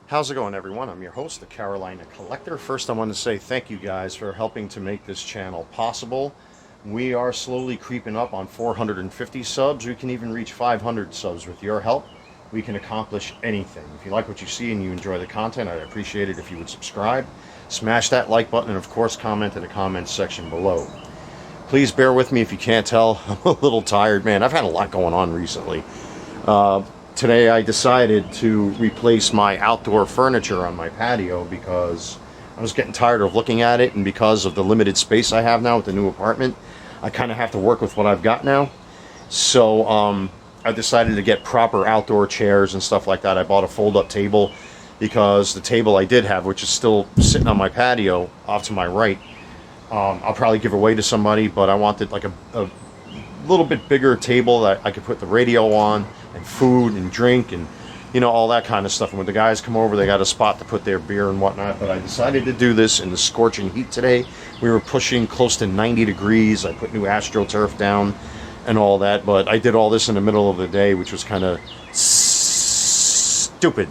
How's it going, everyone? I'm your host, the Carolina Collector. First, I want to say thank you guys for helping to make this channel possible. We are slowly creeping up on 450 subs. We can even reach 500 subs with your help. We can accomplish anything. If you like what you see and you enjoy the content, I'd appreciate it if you would subscribe, smash that like button, and of course comment in the comments section below. Please bear with me if you can't tell. I'm a little tired, man. I've had a lot going on recently. Today I decided to replace my outdoor furniture on my patio because I was getting tired of looking at it, and because of the limited space I have now with the new apartment, I kind of have to work with what I've got now. So I decided to get proper outdoor chairs and stuff like that. I bought a fold-up table because the table I did have, which is still sitting on my patio off to my right, I'll probably give away to somebody, but I wanted like a little bit bigger table that I could put the radio on and food and drink and, you know, all that kind of stuff. And when the guys come over, they got a spot to put their beer and whatnot. But I decided to do this in the scorching heat today. We were pushing close to 90 degrees. I put new AstroTurf down and all that, but I did all this in the middle of the day, which was kind of stupid.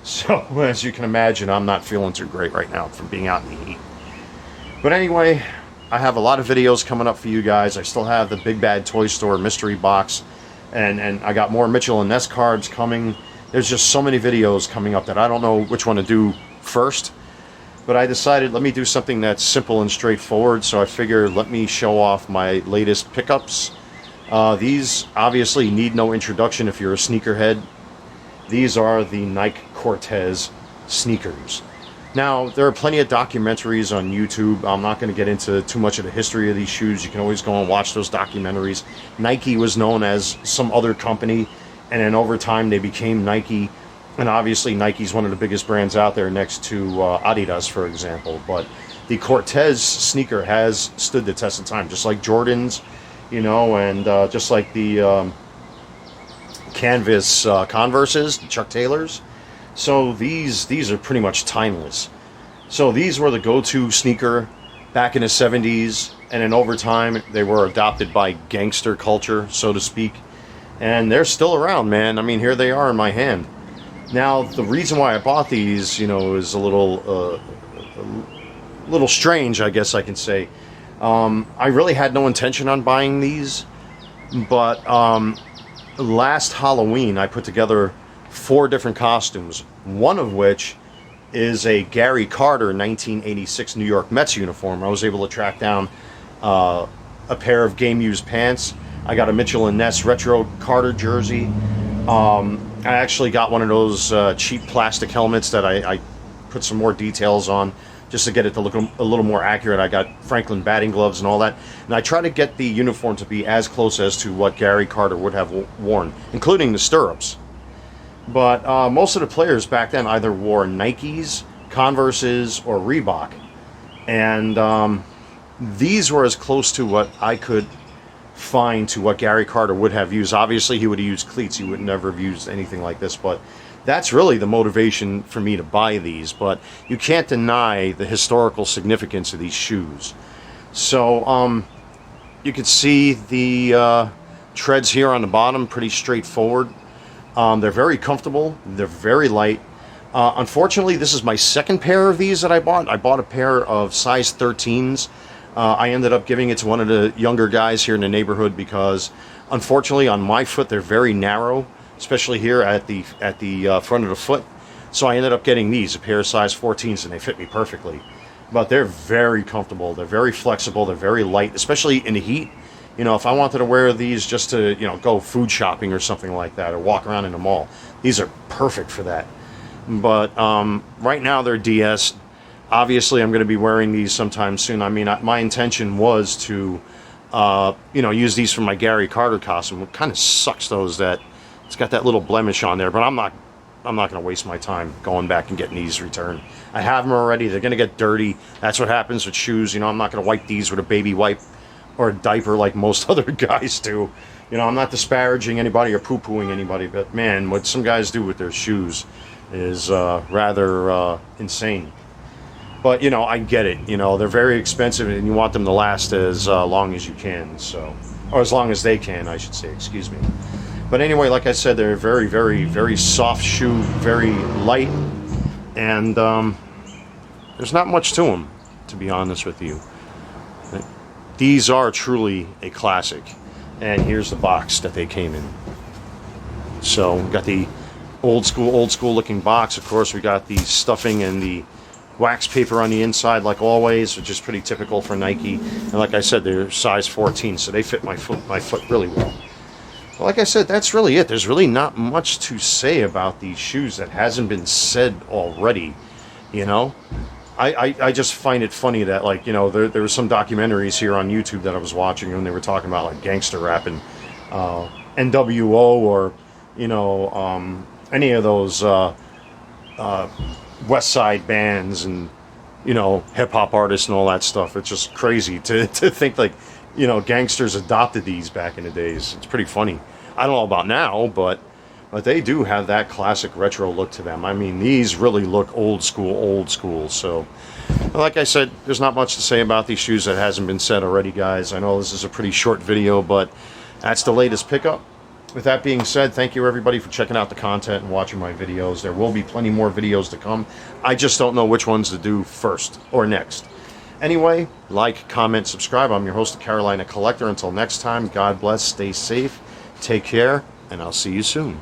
So as you can imagine, I'm not feeling too great right now from being out in the heat. But anyway, I have a lot of videos coming up for you guys. I still have the Big Bad Toy Store mystery box, and I got more Mitchell and Ness cards coming. There's just so many videos coming up that I don't know which one to do first. But I decided, let me do something that's simple and straightforward. So I figured, let me show off my latest pickups. These obviously need no introduction if you're a sneakerhead. These are the Nike Cortez sneakers. Now, there are plenty of documentaries on YouTube. I'm not going to get into too much of the history of these shoes. You can always go and watch those documentaries. Nike was known as some other company, and then over time they became Nike. And obviously Nike's one of the biggest brands out there next to Adidas, for example. But the Cortez sneaker has stood the test of time, just like Jordans, you know, and just like the Canvas Converses, Chuck Taylors. So these are pretty much timeless. So these were the go-to sneaker back in the 70s, and then over time they were adopted by gangster culture, so to speak. And they're still around, man. I mean, here they are in my hand. Now, the reason why I bought these, you know, is a little strange, I guess I can say. I really had no intention on buying these, but last Halloween I put together 4 different costumes, one of which is a Gary Carter 1986 New York Mets uniform. I was able to track down a pair of game-used pants. I got a Mitchell and Ness retro Carter jersey. I actually got one of those cheap plastic helmets that I put some more details on just to get it to look a little more accurate. I got Franklin batting gloves and all that. And I try to get the uniform to be as close as to what Gary Carter would have worn, including the stirrups. But most of the players back then either wore Nikes, Converses, or Reebok. And these were as close to what I could find to what Gary Carter would have used. Obviously, he would have used cleats. He would never have used anything like this. But that's really the motivation for me to buy these. But you can't deny the historical significance of these shoes. So you can see the treads here on the bottom, pretty straightforward. They're very comfortable. They're very light. Unfortunately, this is my second pair of these that I bought. I bought a pair of size 13s. I ended up giving it to one of the younger guys here in the neighborhood because, unfortunately, on my foot they're very narrow, especially here at the front of the foot. So I ended up getting these, a pair of size 14s, and they fit me perfectly. But they're very comfortable. They're very flexible. They're very light, especially in the heat. You know, if I wanted to wear these just to, you know, go food shopping or something like that, or walk around in the mall, these are perfect for that. But right now they're DS. Obviously, I'm going to be wearing these sometime soon. I mean, my intention was to, you know, use these for my Gary Carter costume. It kind of sucks, though, is that it's got that little blemish on there. But I'm not going to waste my time going back and getting these returned. I have them already. They're going to get dirty. That's what happens with shoes. You know, I'm not going to wipe these with a baby wipe or a diaper like most other guys do. You know, I'm not disparaging anybody or poo-pooing anybody, but man, what some guys do with their shoes is rather insane. But, you know, I get it. You know, they're very expensive and you want them to last as long as you can, so, or as long as they can, I should say, excuse me. But anyway, like I said, they're very, very, very soft shoe, very light. And there's not much to them, to be honest with you. These are truly a classic. And here's the box that they came in. So we got the old school looking box. Of course, we got the stuffing and the wax paper on the inside, like always, which is pretty typical for Nike. And like I said, they're size 14, so they fit my foot really well. But like I said, that's really it. There's really not much to say about these shoes that hasn't been said already. You know, I just find it funny that, like, you know, there were some documentaries here on YouTube that I was watching, and they were talking about like gangster rap and NWO, or, you know, any of those West Side bands and, you know, hip hop artists and all that stuff. It's just crazy to think, like, you know, gangsters adopted these back in the days. It's pretty funny. I don't know about now, but they do have that classic retro look to them. I mean, these really look old school. So, like I said, there's not much to say about these shoes that hasn't been said already, guys. I know this is a pretty short video, but that's the latest pickup. With that being said, thank you everybody for checking out the content and watching my videos. There will be plenty more videos to come. I just don't know which ones to do first or next. Anyway, like, comment, subscribe. I'm your host, the Carolina Collector. Until next time, God bless, stay safe, take care, and I'll see you soon.